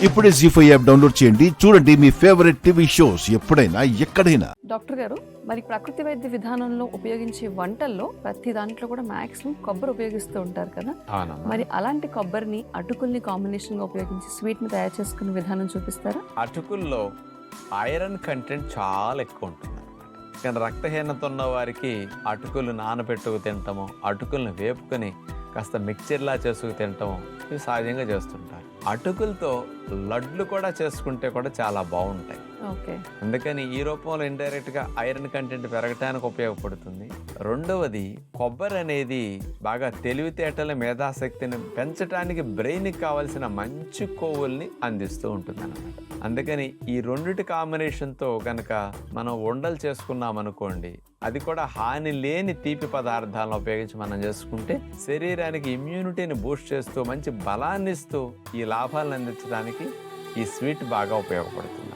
ఇప్పుడే జీ5 app download చేయండి. చూడండి మీ ఫేవరెట్ టీవీ షోస్ ఎప్పుడైనా ఎక్కడైనా. డాక్టర్ గారు, మరి ప్రకృతి వైద్య విధానంలో ఉపయోగించే వంటల్లో ప్రతి దాంట్లో కూడా మాక్సిమం కొబ్బరి ఉపయోగిస్తూ ఉంటారు కదా. మరి అలాంటి కొబ్బరిని అటుకుల్ని కాంబినేషన్ గా ఉపయోగించి స్వీట్ ని తయారు చేసుకునే విధానం చూపిస్తారా? అటుకుల్లో ఐరన్ కంటెంట్ చాలా ఎక్కువ ఉంటుంది అన్నమాట. కానీ రక్తహీనత ఉన్న వారికి అటుకులు నానబెట్టుకు తినటము, అటుకులను వేపుకొని కాస్త మిక్చర్లా చేసుకు తినటము ఇవి సహజంగా చేస్తుంటారు. అటుకులతో లడ్లు కూడా చేసుకుంటే కూడా చాలా బాగుంటాయి. అందుకని ఈ రూపంలో ఇండైరెక్ట్ గా ఐరన్ కంటెంట్ పెరగటానికి ఉపయోగపడుతుంది. రెండవది, కొబ్బరి అనేది బాగా తెలివితేటల మేధాశక్తిని పెంచడానికి బ్రెయిన్ కి కావాల్సిన మంచి కొవ్వుల్ని అందిస్తూ ఉంటుంది అన్నమాట. అందుకని ఈ రెండిటి కాంబినేషన్ తో కనుక మనం ఉండలు చేసుకున్నాం అనుకోండి, అది కూడా హాని లేని తీపి పదార్థాలను ఉపయోగించి మనం చేసుకుంటే శరీరానికి ఇమ్యూనిటీని బూస్ట్ చేస్తూ మంచి బలాన్ని ఇస్తూ ఈ లాభాలను అందించడానికి ఈ స్వీట్ బాగా ఉపయోగపడుతుంది.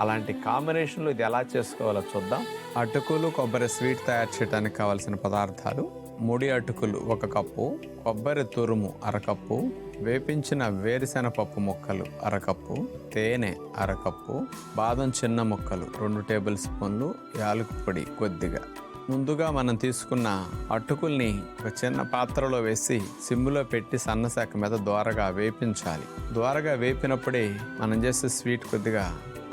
అలాంటి కాంబినేషన్లో ఇది ఎలా చేసుకోవాలో చూద్దాం. అటుకులు కొబ్బరి స్వీట్ తయారు చేయడానికి కావాల్సిన పదార్థాలు: ముడి అటుకులు 1 కప్పు, కొబ్బరి తురుము 1/2 కప్పు, వేపించిన వేరుశెనగపప్పు ముక్కలు 1/2 కప్పు, తేనె 1/2 కప్పు, బాదం చిన్న ముక్కలు 2 టేబుల్ స్పూన్లు, యాలకుల పొడి కొద్దిగా. ముందుగా మనం తీసుకున్న అటుకుల్ని ఒక చిన్న పాత్రలో వేసి సిమ్లో పెట్టి సన్నశాఖ మీద దోరగా వేపించాలి. దోరగా వేపినప్పుడే మనం చేసే స్వీట్ కొద్దిగా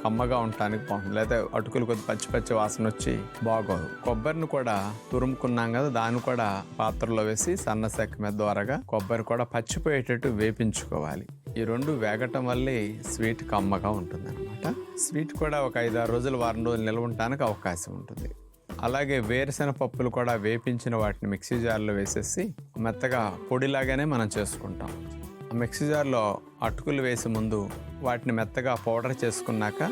కమ్మగా ఉండటానికి బాగుంటుంది, లేదా అటుకులు కొద్ది పచ్చి పచ్చి వాసన వచ్చి బాగోదు. కొబ్బరిని కూడా తురుముకున్నాం కదా, దాన్ని కూడా పాత్రలో వేసి సన్నశాఖ మీద ద్వారాగా కొబ్బరి కూడా పచ్చిపోయేటట్టు వేపించుకోవాలి. ఈ రెండు వేగటం వల్లే స్వీట్ కమ్మగా ఉంటుంది అనమాట. స్వీట్ కూడా ఒక 5-6 రోజులు, వారం రోజులు నిల్వ ఉండటానికి అవకాశం ఉంటుంది. అలాగే వేరుశెనగ పప్పులు కూడా వేపించిన వాటిని మిక్సీ జార్లో వేసేసి మెత్తగా పొడిలాగానే మనం చేసుకుంటాం. మిక్సీ జార్లో అటుకులు వేసే ముందు వాటిని మెత్తగా పౌడర్ చేసుకున్నాక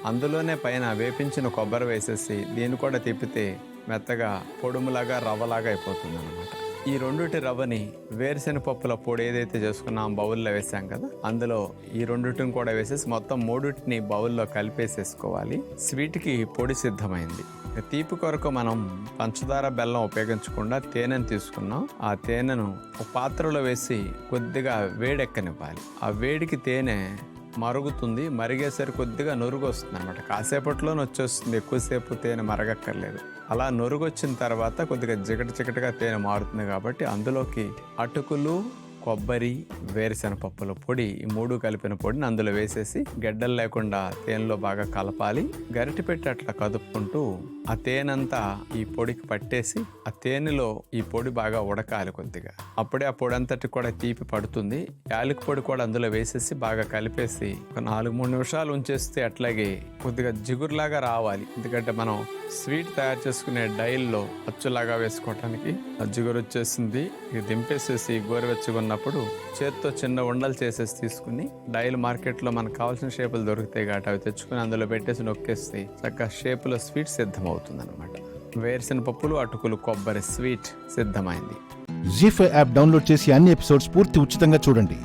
అందులోనే పైన వేపించిన కొబ్బరి వేసేసి దీన్ని కూడా తిప్పితే మెత్తగా పొడుములాగా రవ్వలాగా అయిపోతుంది అనమాట. ఈ రెండుటి రవ్వని వేరుశెనగ పప్పుల పొడి ఏదైతే చేసుకున్నాం బౌల్లో వేసాం కదా, అందులో ఈ రెండుటిని కూడా వేసేసి మొత్తం 3టిని బౌల్లో కలిపేసేసుకోవాలి. స్వీట్కి పొడి సిద్ధమైంది. తీపి కొరకు మనం పంచదార బెల్లం ఉపయోగించకుండా తేనెను తీసుకున్నాం. ఆ తేనెను ఒక పాత్రలో వేసి కొద్దిగా వేడెక్కనివ్వాలి. ఆ వేడికి తేనె మరుగుతుంది. మరిగేసరికి కొద్దిగా నురుగు వస్తుంది అనమాట. కాసేపట్లోనే వచ్చేస్తుంది, ఎక్కువసేపు తేనె మరగక్కర్లేదు. అలా నురుగు వచ్చిన తర్వాత కొద్దిగా చికటగా తేనె మారుతుంది కాబట్టి అందులోకి అటుకులు, కొబ్బరి, వేరుశెనగ పప్పుల పొడి ఈ 3 కలిపిన పొడిని అందులో వేసేసి గెడ్డలు లేకుండా తేనెలో బాగా కలపాలి. గరిటె పెట్టి అట్లా కదుపుకుంటూ ఆ తేనెంతా ఈ పొడికి పట్టేసి ఆ తేనెలో ఈ పొడి బాగా ఉడకాలి కొద్దిగా. అప్పుడే ఆ పొడి అంతటి కూడా తీపి పడుతుంది. యాలకుల పొడి కూడా అందులో వేసేసి బాగా కలిపేసి ఒక 4-3 నిమిషాలు ఉంచేస్తే అట్లాగే కొద్దిగా జిగురులాగా రావాలి. ఎందుకంటే మనం స్వీట్ తయారు చేసుకునే డైల్లో అచ్చులాగా వేసుకోవటానికి ఆ జిగురు వచ్చేసింది. ఇది దింపేసేసి గోరువెచ్చగా ఉన్నప్పుడు చేత్తో చిన్న ఉండలు చేసేసి తీసుకుని, డైల్ మార్కెట్లో మనకు కావాల్సిన షేపులు దొరుకుతాయి కాబట్టి అవి తెచ్చుకుని అందులో పెట్టేసి నొక్కేస్తే చక్కగా షేపులో స్వీట్ సిద్ధమవుతుంది అనమాట. వేరుశెనగ పప్పులు, అటుకులు, కొబ్బరి స్వీట్ సిద్ధమైంది. జీ5 యాప్ డౌన్లోడ్ చేసి అన్ని ఎపిసోడ్స్ పూర్తి ఉచితంగా చూడండి.